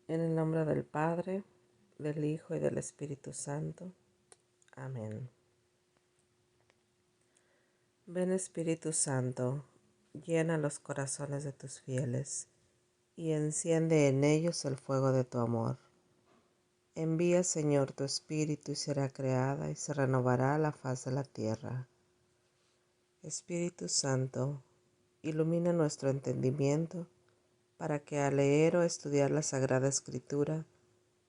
En el nombre del Padre, del Hijo y del Espíritu Santo. Amén. Ven Espíritu Santo, llena los corazones de tus fieles y enciende en ellos el fuego de tu amor. Envía, Señor, tu Espíritu y será creada y se renovará la faz de la tierra. Espíritu Santo, ilumina nuestro entendimiento para que al leer o estudiar la Sagrada Escritura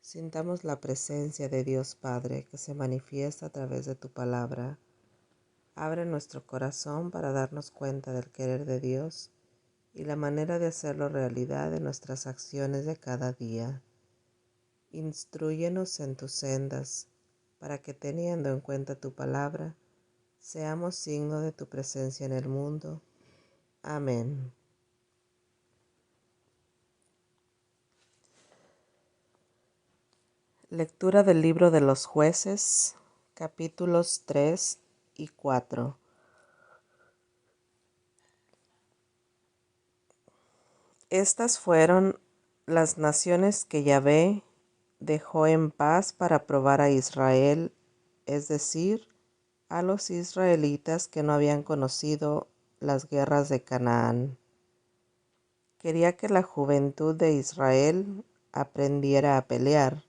sintamos la presencia de Dios Padre que se manifiesta a través de tu palabra. Abre nuestro corazón para darnos cuenta del querer de Dios y la manera de hacerlo realidad en nuestras acciones de cada día. Instrúyenos en tus sendas, para que teniendo en cuenta tu palabra, seamos signo de tu presencia en el mundo. Amén. Lectura del libro de los Jueces, capítulos 3 y 4. Estas fueron las naciones que Yahvé dejó en paz para probar a Israel, es decir, a los israelitas que no habían conocido las guerras de Canaán. Quería que la juventud de Israel aprendiera a pelear,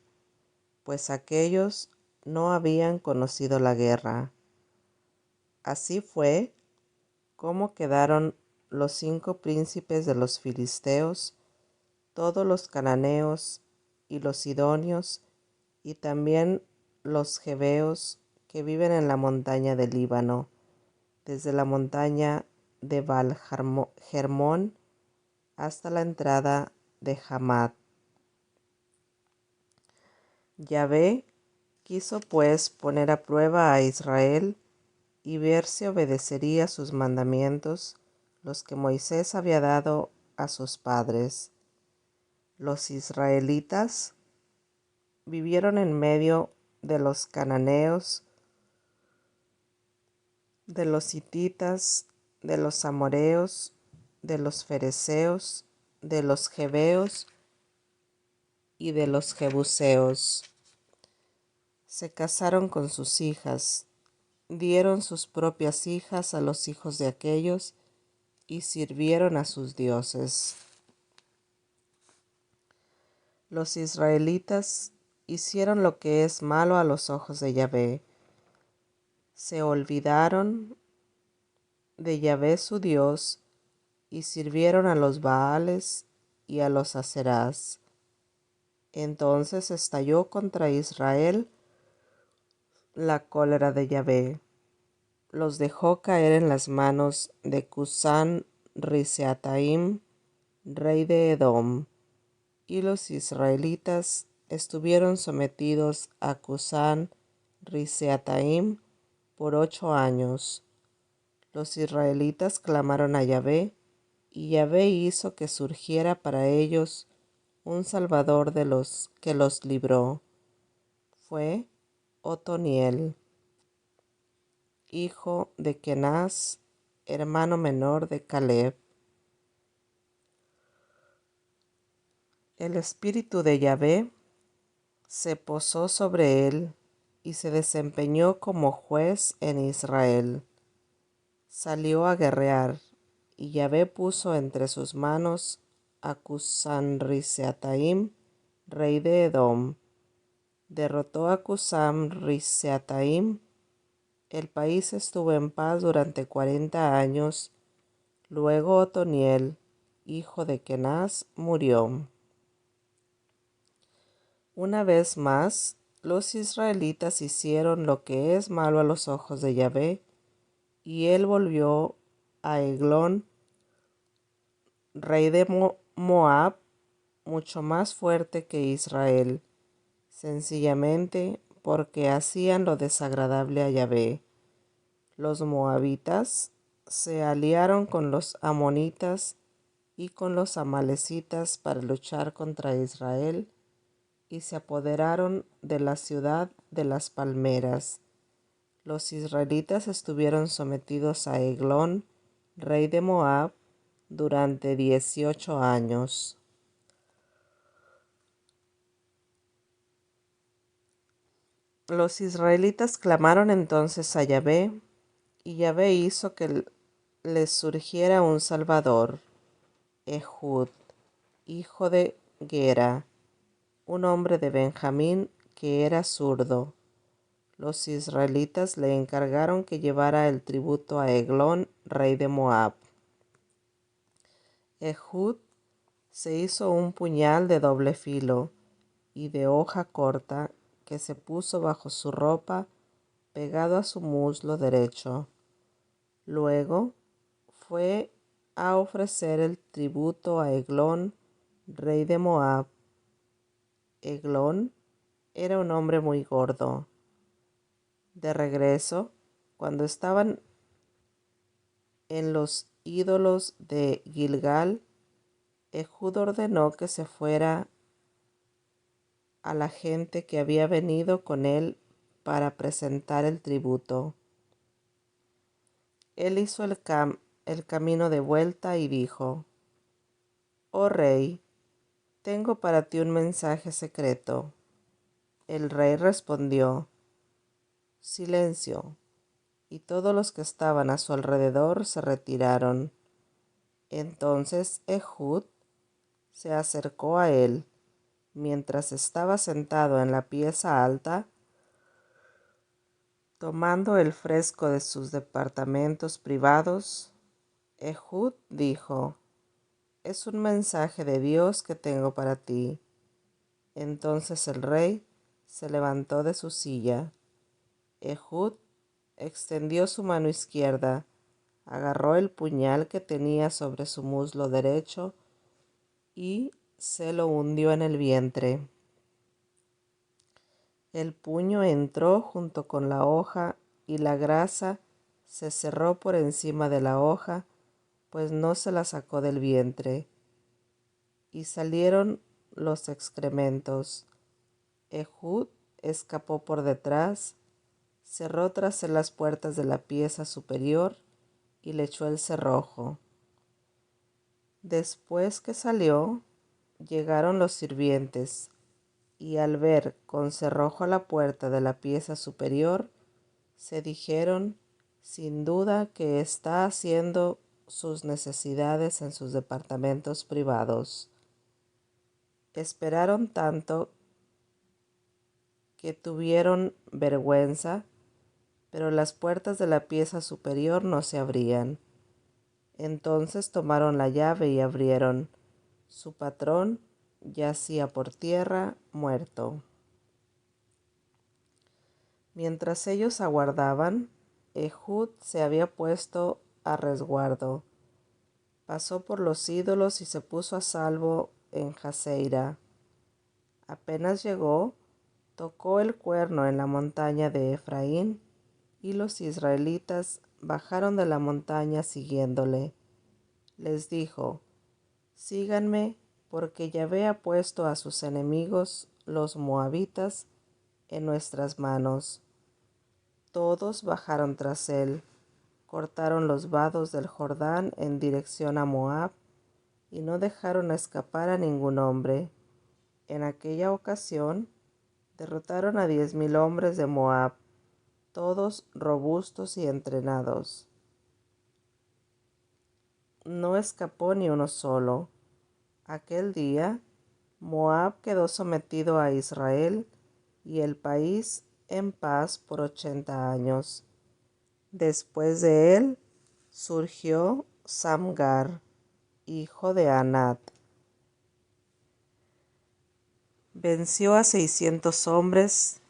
pues aquellos no habían conocido la guerra. Así fue como quedaron los 5 príncipes de los filisteos, todos los cananeos y los sidonios, y también los jebeos que viven en la montaña del Líbano, desde la montaña de Baal-Hermón hasta la entrada de Hamat. Yahvé quiso pues poner a prueba a Israel y ver si obedecería sus mandamientos, los que Moisés había dado a sus padres. Los israelitas vivieron en medio de los cananeos, de los hititas, de los amoreos, de los fereceos, de los jebeos y de los jebuseos. Se casaron con sus hijas, dieron sus propias hijas a los hijos de aquellos y sirvieron a sus dioses. Los israelitas hicieron lo que es malo a los ojos de Yahvé. Se olvidaron de Yahvé su Dios y sirvieron a los Baales y a los Aserás. Entonces estalló contra Israel la cólera de Yahvé. Los dejó caer en las manos de Cusán Riseataim, rey de Edom, y los israelitas estuvieron sometidos a Cusán Riseataim por 8 años. Los israelitas clamaron a Yahvé, y Yahvé hizo que surgiera para ellos un Salvador de los que los libró. Fue Otoniel, hijo de Kenaz, hermano menor de Caleb. El espíritu de Yahvé se posó sobre él y se desempeñó como juez en Israel. Salió a guerrear, y Yahvé puso entre sus manos a Cusán-Riseataim, rey de Edom. Derrotó a Cusán-Riseataim. El país estuvo en paz durante 40 años. Luego Otoniel, hijo de Kenaz, murió. Una vez más, los israelitas hicieron lo que es malo a los ojos de Yahvé, y él volvió a Eglón, rey de Moab, mucho más fuerte que Israel, sencillamente porque hacían lo desagradable a Yahvé. Los moabitas se aliaron con los amonitas y con los amalecitas para luchar contra Israel, y se apoderaron de la ciudad de las palmeras. Los israelitas estuvieron sometidos a Eglón, rey de Moab, durante 18 años. Los israelitas clamaron entonces a Yahvé, y Yahvé hizo que les surgiera un salvador, Ehud, hijo de Gera, un hombre de Benjamín que era zurdo. Los israelitas le encargaron que llevara el tributo a Eglón, rey de Moab. Ehud se hizo un puñal de doble filo y de hoja corta que se puso bajo su ropa, pegado a su muslo derecho. Luego fue a ofrecer el tributo a Eglón, rey de Moab. Eglón era un hombre muy gordo. De regreso, cuando estaban en los ídolos de Gilgal, Ehud ordenó que se fuera a la gente que había venido con él para presentar el tributo. Él hizo el camino de vuelta y dijo: «Oh rey, tengo para ti un mensaje secreto». El rey respondió: «Silencio». Y todos los que estaban a su alrededor se retiraron. Entonces Ehud se acercó a él, mientras estaba sentado en la pieza alta, tomando el fresco de sus departamentos privados. Ehud dijo: «Es un mensaje de Dios que tengo para ti». Entonces el rey se levantó de su silla. Ehud extendió su mano izquierda, agarró el puñal que tenía sobre su muslo derecho y se lo hundió en el vientre. El puño entró junto con la hoja y la grasa se cerró por encima de la hoja, pues no se la sacó del vientre. Y salieron los excrementos. Ehud escapó por detrás, cerró tras él las puertas de la pieza superior y le echó el cerrojo. Después que salió, llegaron los sirvientes, y al ver con cerrojo la puerta de la pieza superior, se dijeron: «Sin duda que está haciendo sus necesidades en sus departamentos privados». Esperaron tanto que tuvieron vergüenza, pero las puertas de la pieza superior no se abrían. Entonces tomaron la llave y abrieron. Su patrón yacía por tierra, muerto. Mientras ellos aguardaban, Ehud se había puesto a resguardo. Pasó por los ídolos y se puso a salvo en Jazeira. Apenas llegó, tocó el cuerno en la montaña de Efraín, y los israelitas bajaron de la montaña siguiéndole. Les dijo: «Síganme, porque Yahvé ha puesto a sus enemigos, los moabitas, en nuestras manos». Todos bajaron tras él, cortaron los vados del Jordán en dirección a Moab, y no dejaron escapar a ningún hombre. En aquella ocasión derrotaron a 10,000 hombres de Moab, todos robustos y entrenados. No escapó ni uno solo. Aquel día Moab quedó sometido a Israel y el país en paz por 80 años. Después de él surgió Samgar, hijo de Anat. Venció a 600 hombres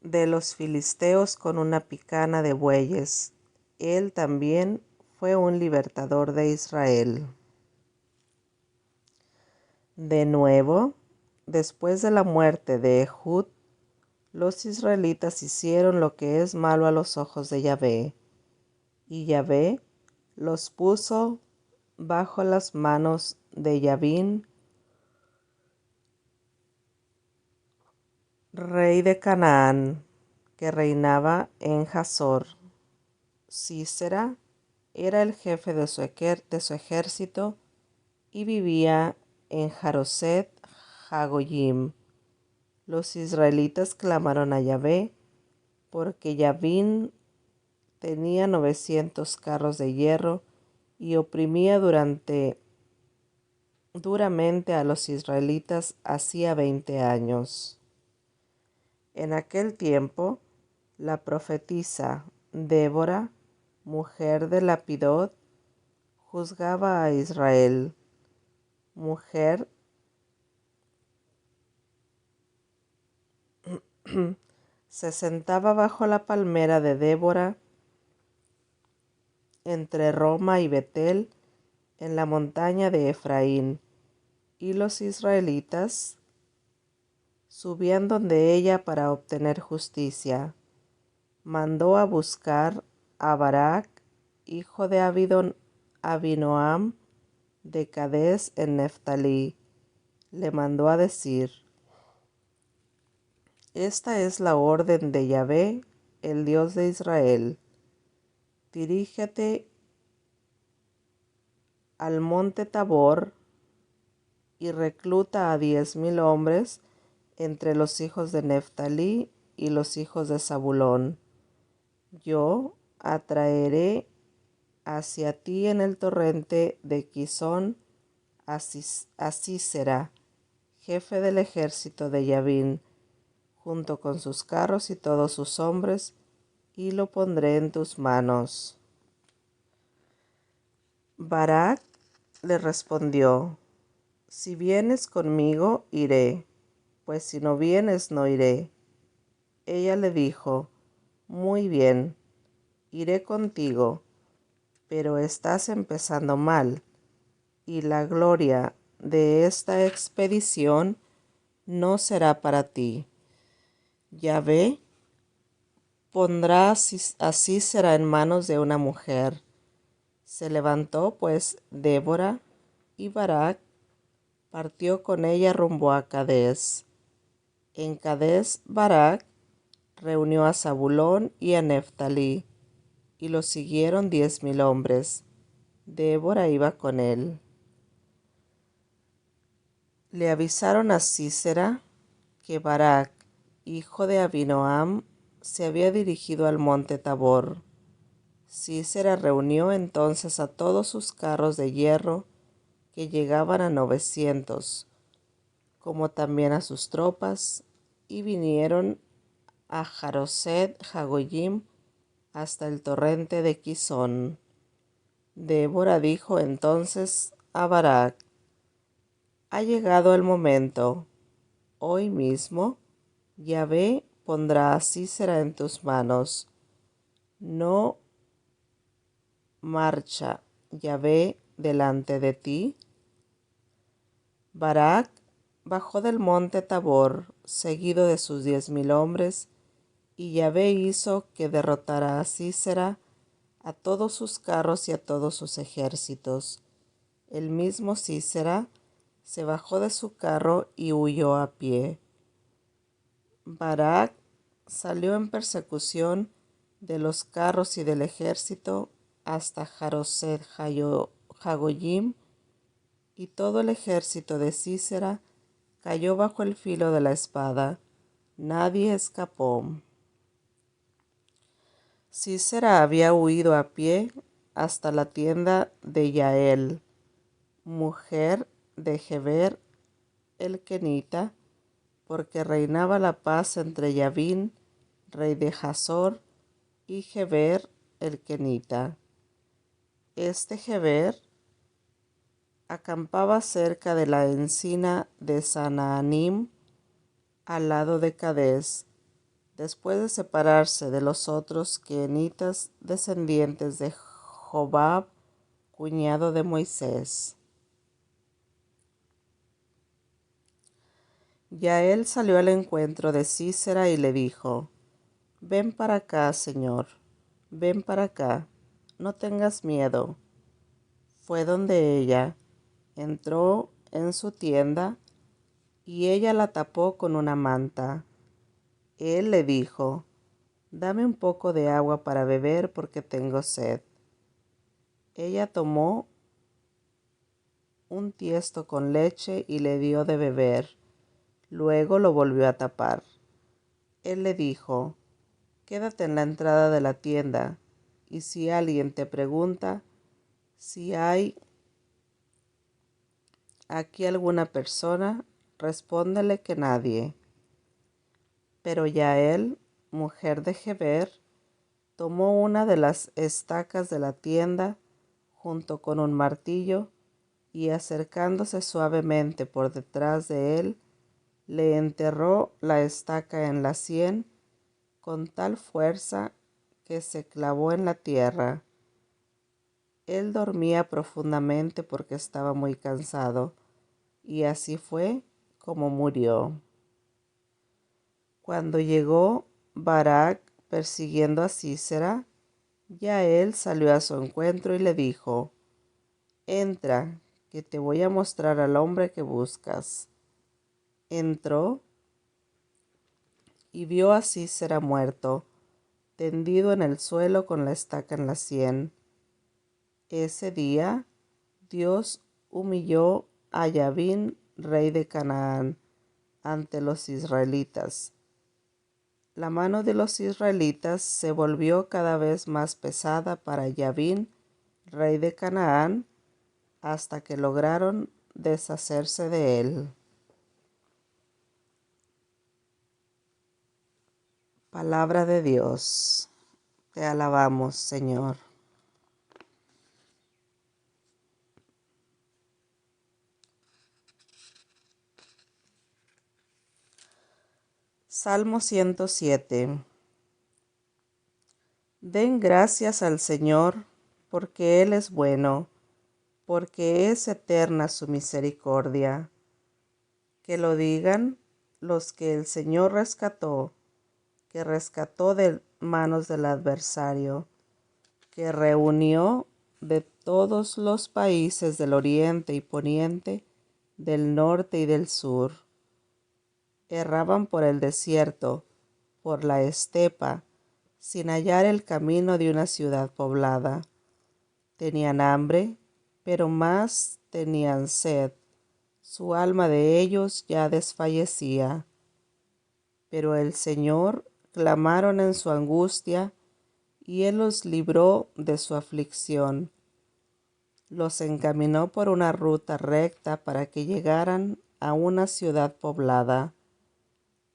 de los filisteos con una picana de bueyes. Él también fue un libertador de Israel. De nuevo, después de la muerte de Ehud, los israelitas hicieron lo que es malo a los ojos de Yahvé, y Yahvé los puso bajo las manos de Yabín, rey de Canaán, que reinaba en Hazor. Sísera era el jefe de su ejército y vivía en Jaroset Hagoyim. Los israelitas clamaron a Yahvé porque Yavín tenía 900 carros de hierro y oprimía duramente a los israelitas hacía 20 años. En aquel tiempo, la profetisa Débora, mujer de Lapidot, juzgaba a Israel. Mujer se sentaba bajo la palmera de Débora entre Roma y Betel en la montaña de Efraín, y los israelitas subían donde ella para obtener justicia. Mandó a buscar a Barak, hijo de Abinoam, de Cades en Neftalí. Le mandó a decir: Esta es la orden de Yahvé, el Dios de Israel. Dirígete al monte Tabor y recluta a 10,000 hombres entre los hijos de Neftalí y los hijos de Zabulón. Yo atraeré hacia ti en el torrente de Quizón a Sísera, jefe del ejército de Yavín, junto con sus carros y todos sus hombres, y lo pondré en tus manos. Barak le respondió: Si vienes conmigo, iré, pues si no vienes, no iré. Ella le dijo: Muy bien, iré contigo, pero estás empezando mal, y la gloria de esta expedición no será para ti. Yahvé pondrá a Sísera en manos de una mujer. Se levantó pues Débora, y Barak partió con ella rumbo a Cades. En Cades Barak reunió a Zabulón y a Neftalí, y lo siguieron 10,000 hombres. Débora iba con él. Le avisaron a Sísera que Barak, hijo de Abinoam, se había dirigido al monte Tabor. Sísera reunió entonces a todos sus carros de hierro, que llegaban a 900, como también a sus tropas, y vinieron a Jaroset Jagoyim hasta el torrente de Quizón. Débora dijo entonces a Barak: Ha llegado el momento. Hoy mismo Yahvé pondrá a Sísera en tus manos. ¿No marcha Yahvé delante de ti? Barak bajó del monte Tabor, seguido de sus 10,000 hombres, y Yahvé hizo que derrotara a Sísera, a todos sus carros y a todos sus ejércitos. El mismo Sísera se bajó de su carro y huyó a pie. Barak salió en persecución de los carros y del ejército hasta Jaroset Jagoyim, y todo el ejército de Sísera cayó bajo el filo de la espada. Nadie escapó. Sísera había huido a pie hasta la tienda de Yael, mujer de Geber el Kenita, porque reinaba la paz entre Yavín, rey de Hazor, y Geber el Kenita. Este Geber acampaba cerca de la encina de Sanaanim, al lado de Cades, después de separarse de los otros quenitas descendientes de Jobab, cuñado de Moisés. Yael salió al encuentro de Sísera y le dijo: Ven para acá, Señor, ven para acá, no tengas miedo. Fue donde ella, entró en su tienda, y ella la tapó con una manta. Él le dijo: Dame un poco de agua para beber porque tengo sed. Ella tomó un tiesto con leche y le dio de beber. Luego lo volvió a tapar. Él le dijo: quédate en la entrada de la tienda, y si alguien te pregunta si hay aquí alguna persona, respóndele que nadie. Pero Yael, mujer de Heber, tomó una de las estacas de la tienda junto con un martillo y acercándose suavemente por detrás de él, le enterró la estaca en la sien con tal fuerza que se clavó en la tierra. Él dormía profundamente porque estaba muy cansado, y así fue como murió. Cuando llegó Barak persiguiendo a Sísera, Yael salió a su encuentro y le dijo: Entra, que te voy a mostrar al hombre que buscas. Entró y vio a Sísera muerto, tendido en el suelo con la estaca en la sien. Ese día Dios humilló a Yabín, rey de Canaán, ante los israelitas. La mano de los israelitas se volvió cada vez más pesada para Yabín, rey de Canaán, hasta que lograron deshacerse de él. Palabra de Dios. Te alabamos, Señor. Salmo 107. Den gracias al Señor, porque Él es bueno, porque es eterna su misericordia. Que lo digan los que el Señor rescató, que rescató de manos del adversario, que reunió de todos los países del oriente y poniente, del norte y del sur. Erraban por el desierto, por la estepa, sin hallar el camino de una ciudad poblada. Tenían hambre, pero más tenían sed. Su alma de ellos ya desfallecía. Pero el Señor clamaron en su angustia, y Él los libró de su aflicción. Los encaminó por una ruta recta para que llegaran a una ciudad poblada.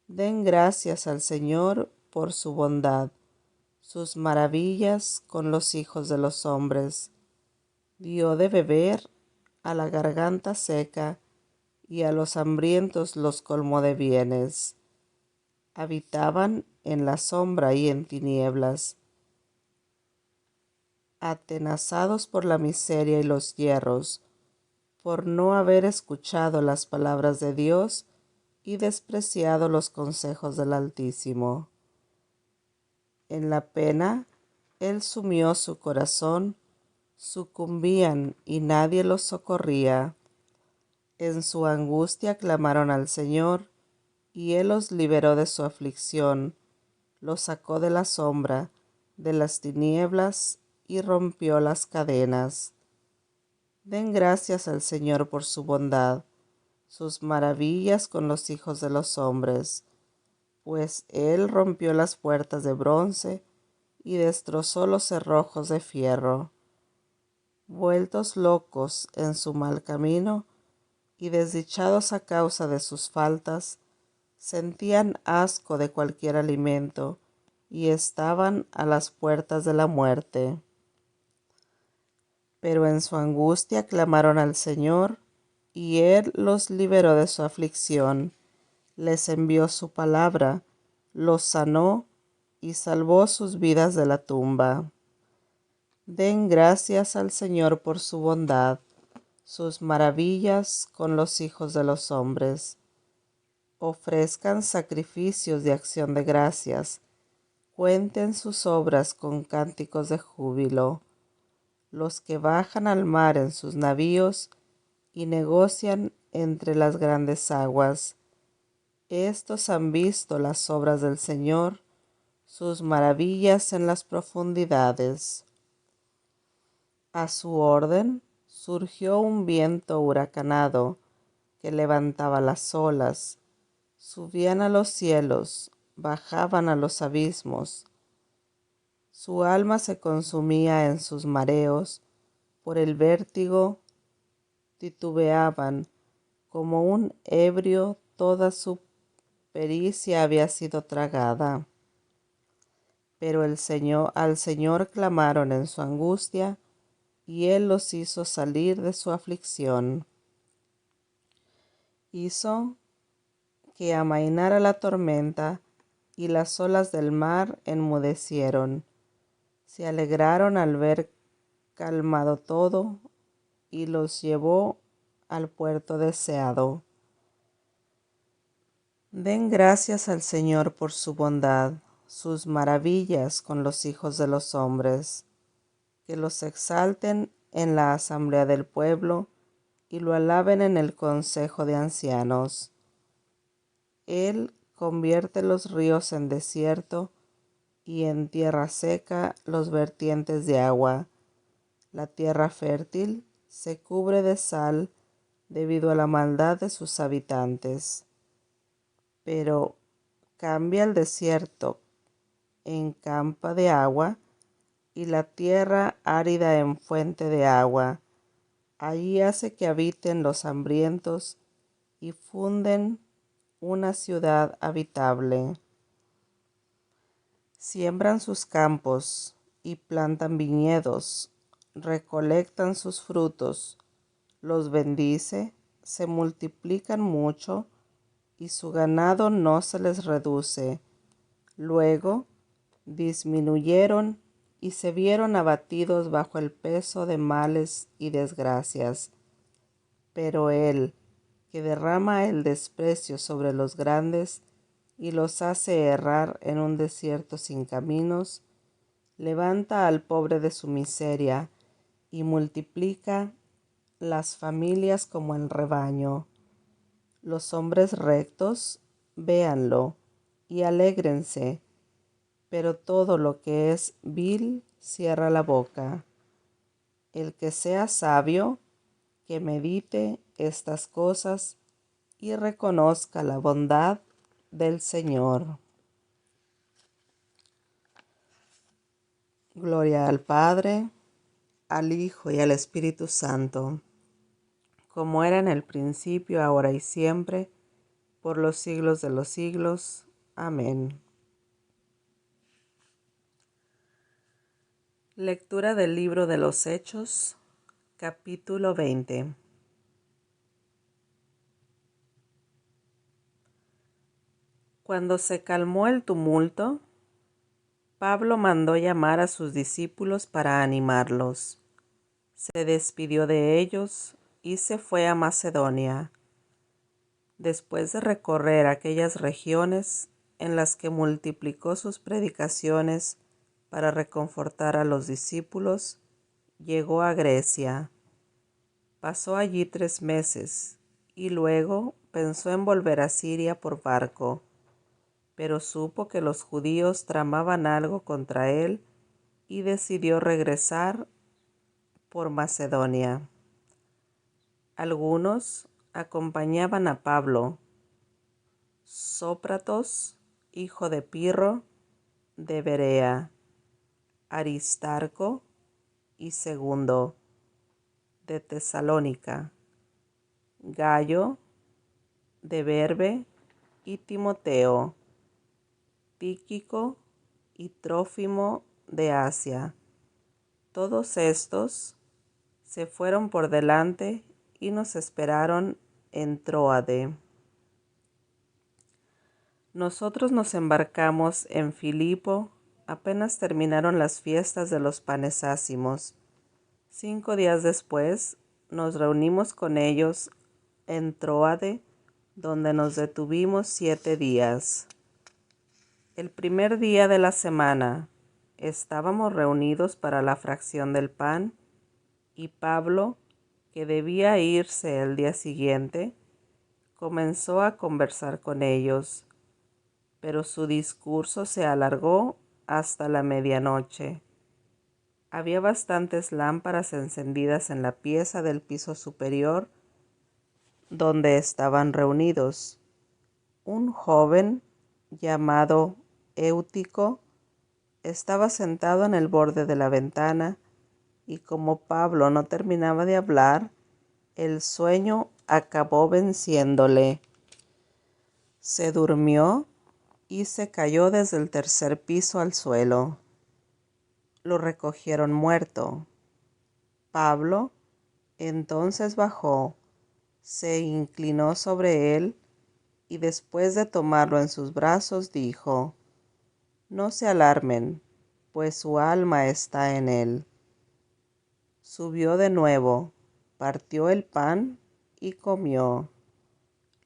Den gracias al Señor por su bondad, sus maravillas con los hijos de los hombres. Dio de beber a la garganta seca, y a los hambrientos los colmó de bienes. Habitaban en la sombra y en tinieblas, atenazados por la miseria y los hierros, por no haber escuchado las palabras de Dios y despreciado los consejos del Altísimo. En la pena, Él sumió su corazón, sucumbían y nadie los socorría. En su angustia clamaron al Señor, y Él los liberó de su aflicción, los sacó de la sombra, de las tinieblas, y rompió las cadenas. Den gracias al Señor por su bondad, sus maravillas con los hijos de los hombres, pues Él rompió las puertas de bronce y destrozó los cerrojos de fierro. Vueltos locos en su mal camino y desdichados a causa de sus faltas, sentían asco de cualquier alimento y estaban a las puertas de la muerte. Pero en su angustia clamaron al Señor, y Él los liberó de su aflicción. Les envió su palabra, los sanó y salvó sus vidas de la tumba. Den gracias al Señor por su bondad, sus maravillas con los hijos de los hombres. Ofrezcan sacrificios de acción de gracias, cuenten sus obras con cánticos de júbilo. Los que bajan al mar en sus navíos y negocian entre las grandes aguas. Estos han visto las obras del Señor, sus maravillas en las profundidades. A su orden surgió un viento huracanado que levantaba las olas, subían a los cielos, bajaban a los abismos. Su alma se consumía en sus mareos, por el vértigo titubeaban, como un ebrio toda su pericia había sido tragada. Pero al Señor clamaron en su angustia, y Él los hizo salir de su aflicción. Hizo que amainara la tormenta, y las olas del mar enmudecieron. Se alegraron al ver calmado todo, y los llevó al puerto deseado. Den gracias al Señor por su bondad, sus maravillas con los hijos de los hombres. Que los exalten en la asamblea del pueblo, y lo alaben en el consejo de ancianos. Él convierte los ríos en desierto, y en tierra seca los vertientes de agua. La tierra fértil se cubre de sal debido a la maldad de sus habitantes. Pero cambia el desierto en campa de agua, y la tierra árida en fuente de agua. Allí hace que habiten los hambrientos, y funden una ciudad habitable. Siembran sus campos y plantan viñedos, recolectan sus frutos, los bendice, se multiplican mucho, y su ganado no se les reduce. Luego disminuyeron y se vieron abatidos bajo el peso de males y desgracias. Pero Él, que derrama el desprecio sobre los grandes y los hace errar en un desierto sin caminos, levanta al pobre de su miseria y multiplica las familias como el rebaño. Los hombres rectos, véanlo y alégrense, pero todo lo que es vil cierra la boca. El que sea sabio, que medite estas cosas y reconozca la bondad del Señor. Gloria al Padre, al Hijo y al Espíritu Santo, como era en el principio, ahora y siempre, por los siglos de los siglos. Amén. Lectura del libro de los Hechos, capítulo 20. Cuando se calmó el tumulto, Pablo mandó llamar a sus discípulos para animarlos. Se despidió de ellos y se fue a Macedonia. Después de recorrer aquellas regiones en las que multiplicó sus predicaciones para reconfortar a los discípulos, llegó a Grecia. Pasó allí 3 meses y luego pensó en volver a Siria por barco, pero supo que los judíos tramaban algo contra él y decidió regresar por Macedonia. Algunos acompañaban a Pablo: Sópratos, hijo de Pirro, de Berea; Aristarco y Segundo, de Tesalónica; Gayo, de Derbe, y Timoteo; Tíquico y Trófimo, de Asia. Todos estos se fueron por delante y nos esperaron en Tróade. Nosotros nos embarcamos en Filipo apenas terminaron las fiestas de los panes ácimos. 5 días después nos reunimos con ellos en Tróade, donde nos detuvimos 7 días. El primer día de la semana estábamos reunidos para la fracción del pan, y Pablo, que debía irse el día siguiente, comenzó a conversar con ellos, pero su discurso se alargó hasta la medianoche. Había bastantes lámparas encendidas en la pieza del piso superior donde estaban reunidos. Un joven llamado Éutico Estaba sentado en el borde de la ventana y como Pablo no terminaba de hablar, el sueño acabó venciéndole. Se durmió y se cayó desde el tercer piso al suelo. Lo recogieron muerto. Pablo entonces bajó, se inclinó sobre él y después de tomarlo en sus brazos dijo: No se alarmen, pues su alma está en él. Subió de nuevo, partió el pan y comió.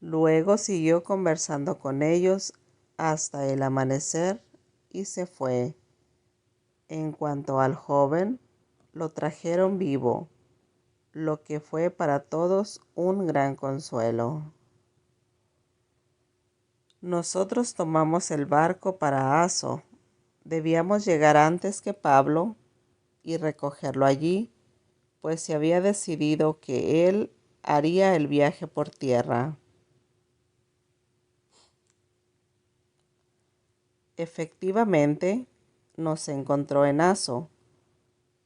Luego siguió conversando con ellos hasta el amanecer y se fue. En cuanto al joven, lo trajeron vivo, lo que fue para todos un gran consuelo. Nosotros tomamos el barco para Aso. Debíamos llegar antes que Pablo y recogerlo allí, pues se había decidido que él haría el viaje por tierra. Efectivamente, nos encontró en Aso.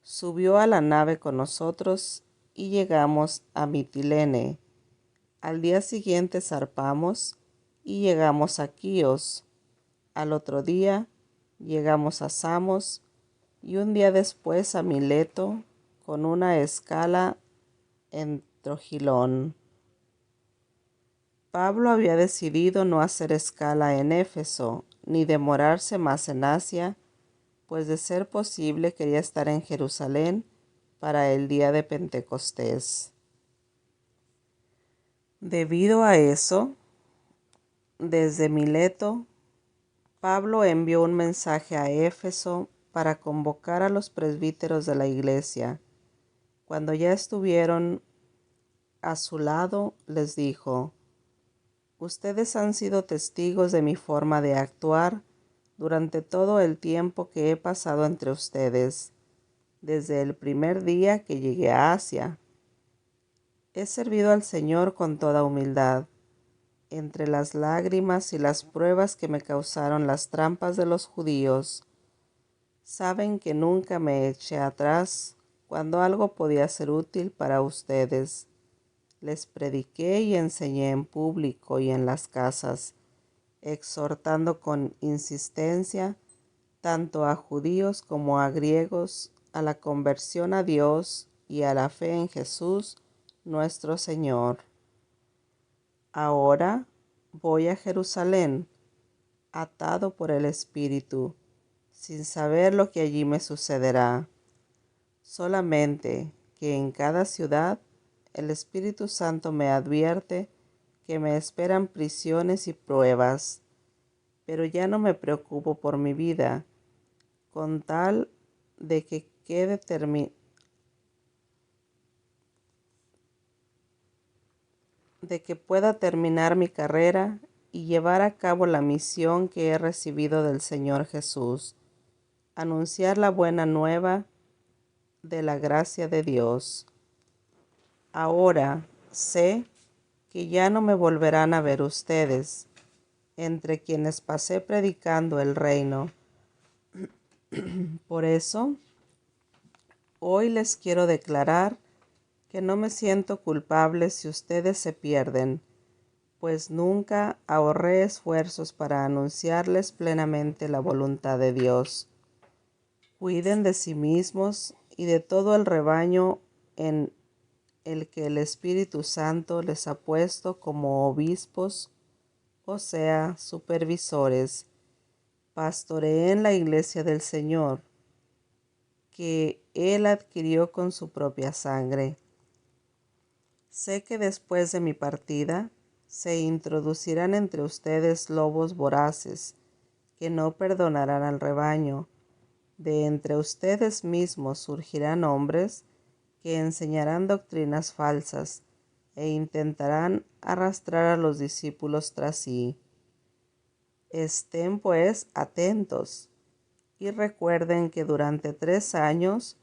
Subió a la nave con nosotros y llegamos a Mitilene. Al día siguiente zarpamos y llegamos a Quíos. Al otro día llegamos a Samos y un día después a Mileto, con una escala en Trogilón. Pablo había decidido no hacer escala en Éfeso, ni demorarse más en Asia, pues de ser posible quería estar en Jerusalén para el día de Pentecostés. Debido a eso, desde Mileto, Pablo envió un mensaje a Éfeso para convocar a los presbíteros de la iglesia. Cuando ya estuvieron a su lado, les dijo: Ustedes han sido testigos de mi forma de actuar durante todo el tiempo que he pasado entre ustedes, desde el primer día que llegué a Asia. He servido al Señor con toda humildad. Entre las lágrimas y las pruebas que me causaron las trampas de los judíos, saben que nunca me eché atrás cuando algo podía ser útil para ustedes. Les prediqué y enseñé en público y en las casas, exhortando con insistencia tanto a judíos como a griegos a la conversión a Dios y a la fe en Jesús nuestro Señor. Ahora voy a Jerusalén, atado por el Espíritu, sin saber lo que allí me sucederá. Solamente que en cada ciudad el Espíritu Santo me advierte que me esperan prisiones y pruebas, pero ya no me preocupo por mi vida, con tal de que pueda terminar mi carrera y llevar a cabo la misión que he recibido del Señor Jesús, anunciar la buena nueva de la gracia de Dios. Ahora sé que ya no me volverán a ver ustedes, entre quienes pasé predicando el reino. Por eso, hoy les quiero declarar que no me siento culpable si ustedes se pierden, pues nunca ahorré esfuerzos para anunciarles plenamente la voluntad de Dios. Cuiden de sí mismos y de todo el rebaño en el que el Espíritu Santo les ha puesto como obispos, o sea, supervisores. Pastoreen la iglesia del Señor, que Él adquirió con su propia sangre. Sé que después de mi partida se introducirán entre ustedes lobos voraces, que no perdonarán al rebaño. De entre ustedes mismos surgirán hombres que enseñarán doctrinas falsas e intentarán arrastrar a los discípulos tras sí. Estén pues atentos y recuerden que durante 3 años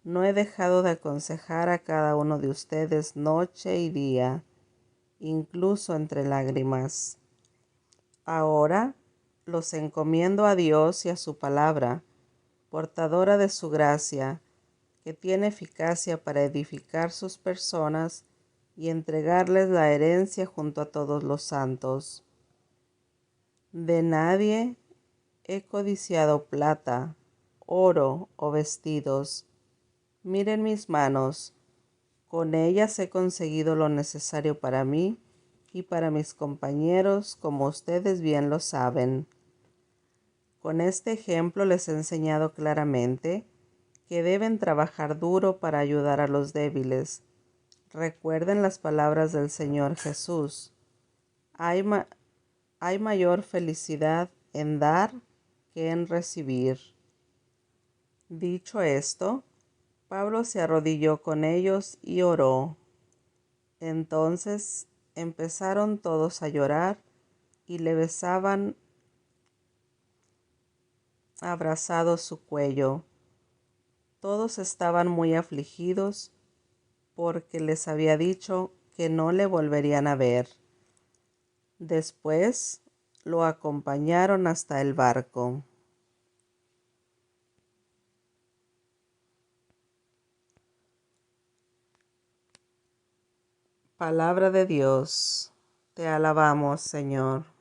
no he dejado de aconsejar a cada uno de ustedes noche y día, incluso entre lágrimas. Ahora los encomiendo a Dios y a su palabra, portadora de su gracia, que tiene eficacia para edificar sus personas y entregarles la herencia junto a todos los santos. De nadie he codiciado plata, oro o vestidos. Miren mis manos, con ellas he conseguido lo necesario para mí y para mis compañeros, como ustedes bien lo saben. Con este ejemplo les he enseñado claramente que deben trabajar duro para ayudar a los débiles. Recuerden las palabras del Señor Jesús. Hay mayor felicidad en dar que en recibir. Dicho esto, Pablo se arrodilló con ellos y oró. Entonces empezaron todos a llorar y le besaban abrazados su cuello. Todos estaban muy afligidos porque les había dicho que no le volverían a ver. Después lo acompañaron hasta el barco. Palabra de Dios. Te alabamos, Señor.